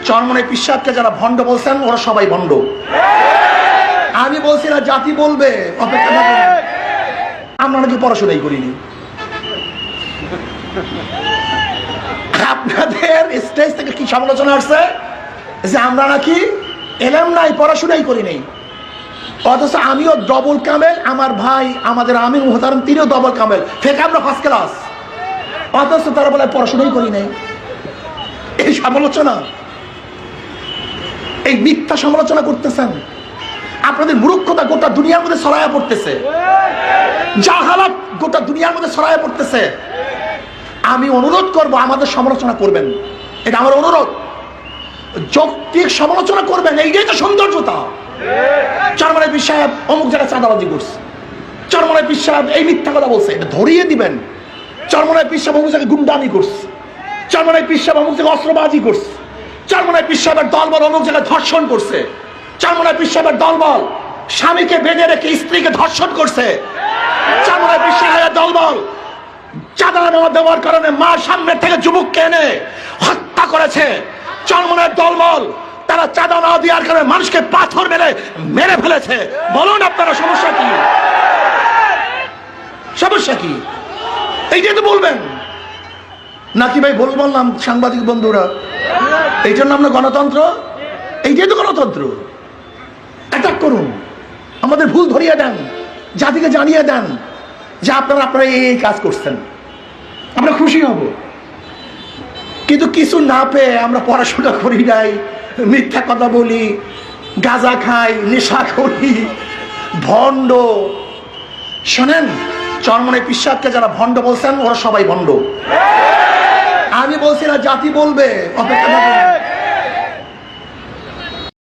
চরমনে পিশাচকে যারা ভণ্ড বলছেন ওরা সবাই ভণ্ড। আমি বলছি না জাতি বলবে, অপেক্ষা থাকুন। আমরা নাকি পড়াশোনাই করিনি। আপনাদের স্টেজ থেকে কি সমালোচনা আসছে যে আমরা নাকি এলাম নাই, পড়াশোনাই করি নাই। অথচ আমিও ডবল কামেল, আমার ভাই আমাদের আমির মুহতারাম তিনিও ডবল কামেল, ফেক আমরা ফার্স্ট ক্লাস। অথচ তারা বলে পড়াশোনাই করি নাই। এই সমালোচনা, এই মিথ্যা সমালোচনা করতেছেন। আপনাদের মূর্খতা গোটা দুনিয়ার মধ্যে ছড়ায়া পড়তেছে, জাহালাত গোটা দুনিয়ার মধ্যে ছড়ায়া পড়তেছে। আমি অনুরোধ করব আমাদের সমালোচনা করবেন, এটা আমার অনুরোধ। যৌক্তিক সমালোচনা করবেন, এইটাই তো সৌন্দর্যতা। চরমনে পীর সাহেব অমুক জায়গায় চাঁদাবাজি করছে, চরমনে পীর সাহেব এই মিথ্যা কথা বলছে, এটা ধরিয়ে দিবেন। চরমনে পীর সাহেব অমুক জায়গায় গুন্ডামি করছে, চরমনে পীর সাহেব অমুক জায়গায় অস্ত্রবাজি করছে, চরমনে পীর সাহেবের দলবল অমুক জায়গায় ধর্ষণ করছে, চরমনে পীর সাহেবের দলবল স্বামীকে বেঁধে রেখে স্ত্রীকে ধর্ষণ করছে, চরমনে পীর সাহেবের দলবল চাঁদা দেওয়ার কারণে মা সামনে থেকে যুবককে এনে হত্যা করেছে, চরমনের দলবল তারা চাঁদা না দেওয়ার কারণে মানুষকে পাথর মেরে ফেলেছে। বলুন আপনারা সমস্যা কি? সমস্যা কি? এইটাই তো বলবেন নাকি ভাই? বললাম সাংবাদিক বন্ধুরা, এই জন্য আমরা গণতন্ত্র, এইটাই তো গণতন্ত্র। অ্যাটাক করুন, আমাদের ভুল ধরিয়ে দেন, জাতিকে জানিয়ে দেন যে আপনারা এই কাজ করছেন, আমরা খুশি হব। কিন্তু কিছু না পেয়ে আমরা পড়াশোনা করি নাই, মিথ্যা কথা বলি, গাঁজা খাই, নেশা করি, ভণ্ড। শোনেন, চরমনে পিশাচকে যারা ভণ্ড বলছেন ওরা সবাই ভণ্ড। আমি বলছি না জাতি বলবে, অপেক্ষা থাকুন।